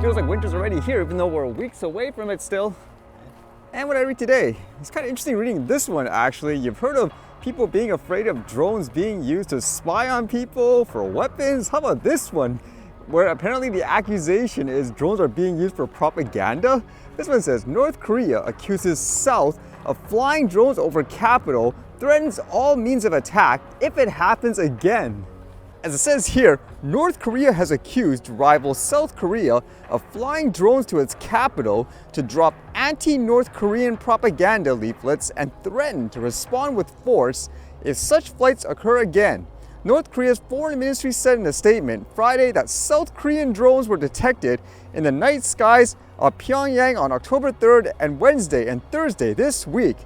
feels like winter's already here, even though we're weeks away from it still. And what I read today, it's kind of interesting reading this one actually. You've heard of people being afraid of drones being used to spy on people for weapons. How about this one, where apparently the accusation is drones are being used for propaganda? This one says, North Korea accuses South of flying drones over capital, threatens all means of attack if it happens again. As it says here, North Korea has accused rival South Korea of flying drones to its capital to drop anti-North Korean propaganda leaflets and threaten to respond with force if such flights occur again. North Korea's foreign ministry said in a statement Friday that South Korean drones were detected in the night skies of Pyongyang on October 3rd and Wednesday and Thursday this week.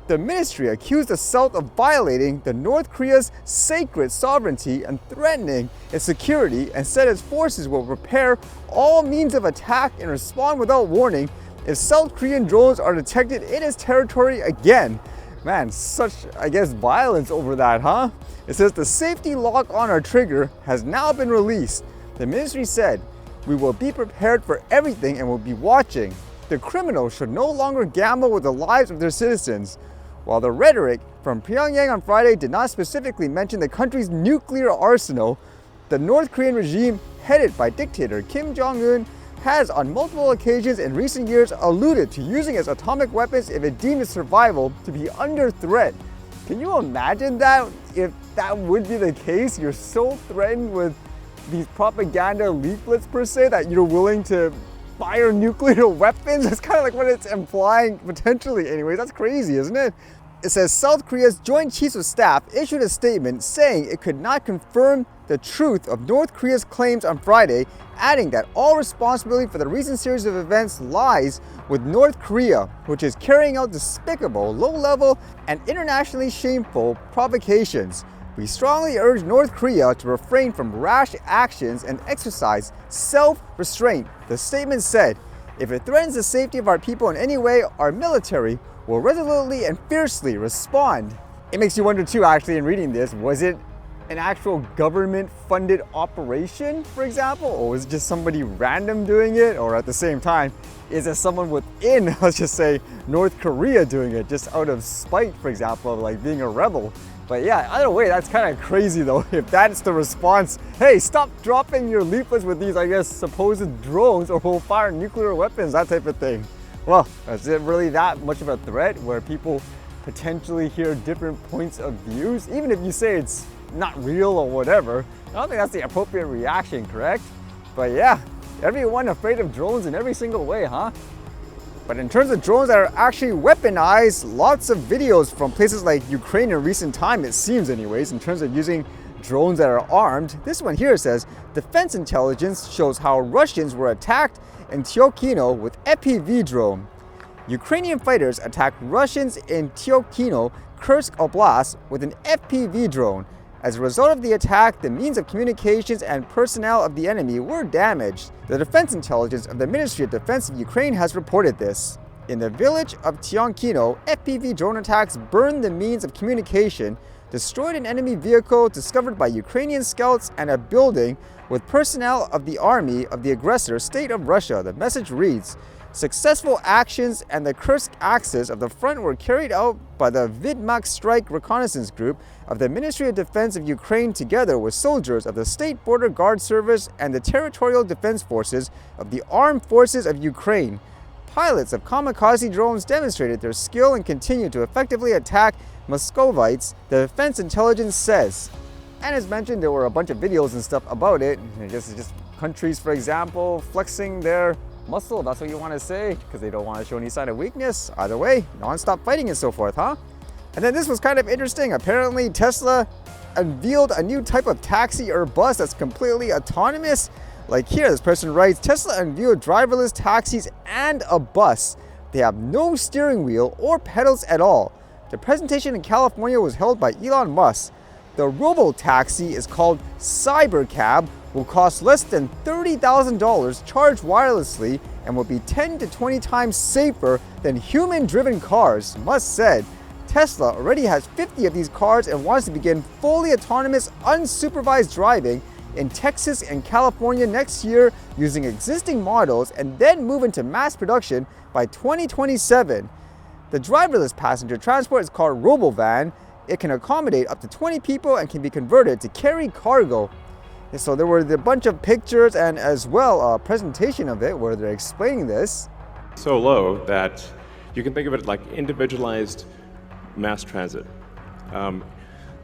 The ministry accused the South of violating the North Korea's sacred sovereignty and threatening its security, and said its forces will prepare all means of attack and respond without warning if South Korean drones are detected in its territory again. Man, such, I guess, violence over that, huh? It says the safety lock on our trigger has now been released. The ministry said, "We will be prepared for everything and will be watching. The criminals should no longer gamble with the lives of their citizens." While the rhetoric from Pyongyang on Friday did not specifically mention the country's nuclear arsenal, the North Korean regime headed by dictator Kim Jong-un has on multiple occasions in recent years alluded to using its atomic weapons if it deemed its survival to be under threat. Can you imagine that? If that would be the case, you're so threatened with these propaganda leaflets per se that you're willing to fire nuclear weapons? That's kind of like what it's implying potentially anyways. That's crazy, isn't it? It says South Korea's Joint Chiefs of Staff issued a statement saying it could not confirm the truth of North Korea's claims on Friday, adding that all responsibility for the recent series of events lies with North Korea, which is carrying out despicable, low-level, and internationally shameful provocations. We strongly urge North Korea to refrain from rash actions and exercise self-restraint, the statement said. If it threatens the safety of our people in any way, our military will resolutely and fiercely respond. It makes you wonder too, actually, in reading this, was it an actual government-funded operation, for example? Or was it just somebody random doing it? Or at the same time, is it someone within, let's just say, North Korea doing it, just out of spite, for example, of like being a rebel? But yeah, either way, that's kind of crazy though. If that's the response, hey, stop dropping your leaflets with these, I guess, supposed drones or we'll fire nuclear weapons, that type of thing. Well, is it really that much of a threat where people potentially hear different points of views? Even if you say it's not real or whatever, I don't think that's the appropriate reaction, correct? But yeah, everyone afraid of drones in every single way, huh? But in terms of drones that are actually weaponized, lots of videos from places like Ukraine in recent time, it seems anyways, in terms of using drones that are armed. This one here says, defense intelligence shows how Russians were attacked in Tyokhino with FPV drone. Ukrainian fighters attacked Russians in Tyokhino, Kursk Oblast with an FPV drone. As a result of the attack, the means of communications and personnel of the enemy were damaged. The defense intelligence of the Ministry of Defense of Ukraine has reported this. In the village of Tyokhino, FPV drone attacks burned the means of communication, destroyed an enemy vehicle discovered by Ukrainian scouts, and a building with personnel of the army of the aggressor state of Russia. The message reads, successful actions and the Kursk axis of the front were carried out by the Vidmak Strike Reconnaissance Group of the Ministry of Defense of Ukraine together with soldiers of the State Border Guard Service and the Territorial Defense Forces of the Armed Forces of Ukraine. Pilots of kamikaze drones demonstrated their skill and continue to effectively attack Muscovites, the defense intelligence says. And as mentioned, there were a bunch of videos and stuff about it. I guess it's just countries, for example, flexing their muscle, that's what you want to say, because they don't want to show any sign of weakness. Either way, non-stop fighting and so forth, huh? And then this was kind of interesting. Apparently, Tesla unveiled a new type of taxi or bus that's completely autonomous. Like here, this person writes, Tesla unveiled driverless taxis and a bus. They have no steering wheel or pedals at all. The presentation in California was held by Elon Musk. The robotaxi is called Cybercab, will cost less than $30,000, charged wirelessly, and will be 10 to 20 times safer than human-driven cars, Musk said. Tesla already has 50 of these cars and wants to begin fully autonomous, unsupervised driving in Texas and California next year using existing models and then move into mass production by 2027. The driverless passenger transport is called Robovan. It can accommodate up to 20 people and can be converted to carry cargo. And so there were a bunch of pictures and as well a presentation of it where they're explaining this. So low that you can think of it like individualized mass transit.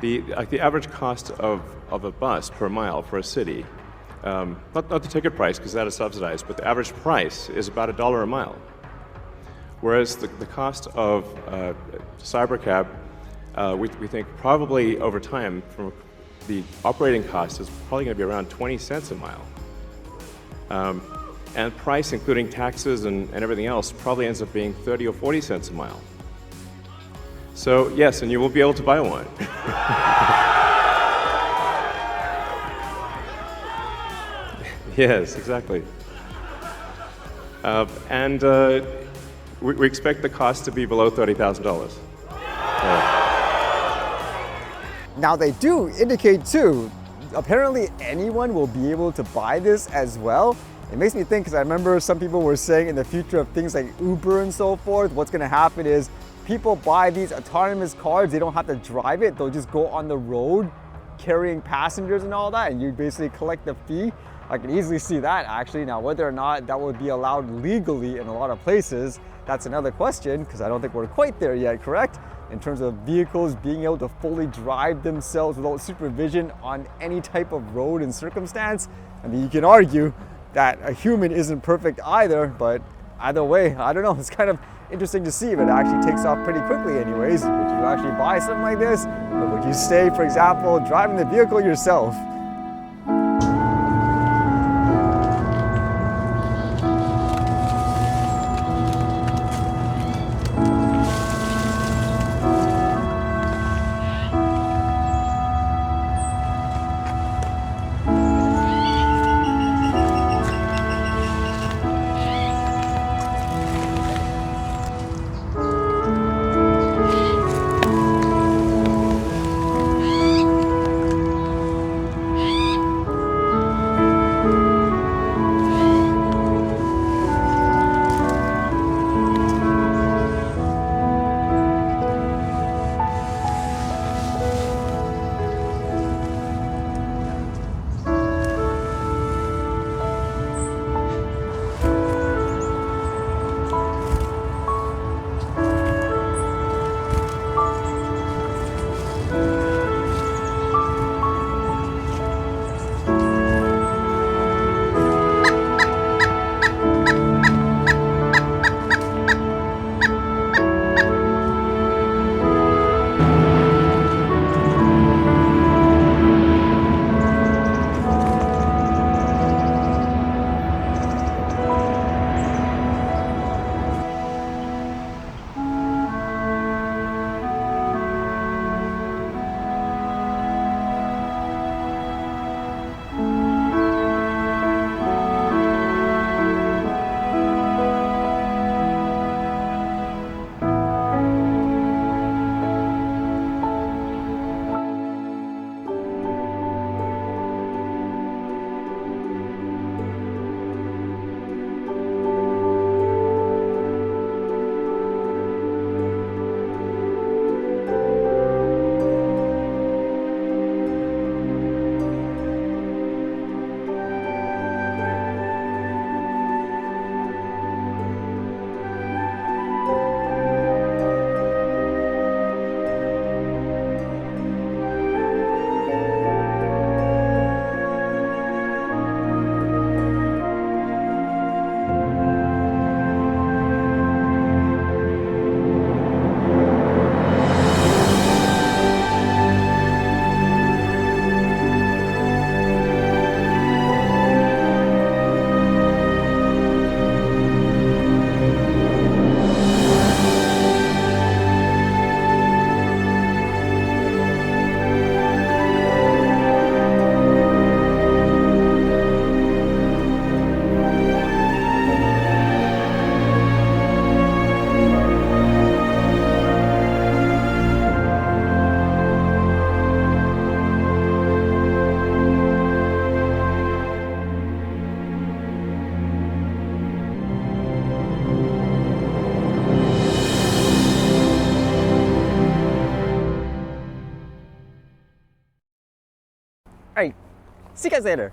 The average cost of a bus per mile for a city, not the ticket price because that is subsidized, but the average price is about $1 a mile. Whereas the cost of Cybercab, we think probably over time, from the operating cost is probably going to be around 20 cents a mile. And price, including taxes and everything else, probably ends up being 30 or 40 cents a mile. So yes, and you will be able to buy one. Yes, exactly. And we expect the cost to be below $30,000. Now they do indicate too, apparently anyone will be able to buy this as well. It makes me think, because I remember some people were saying in the future of things like Uber and so forth, what's going to happen is people buy these autonomous cars, they don't have to drive it, they'll just go on the road carrying passengers and all that, and you basically collect the fee. I can easily see that actually. Now whether or not that would be allowed legally in a lot of places, that's another question, because I don't think we're quite there yet, correct? In terms of vehicles being able to fully drive themselves without supervision on any type of road and circumstance. I mean, you can argue that a human isn't perfect either, but either way, I don't know, it's kind of interesting to see if it actually takes off pretty quickly anyways. Would you actually buy something like this? Or would you stay, for example, driving the vehicle yourself? right, see you guys later.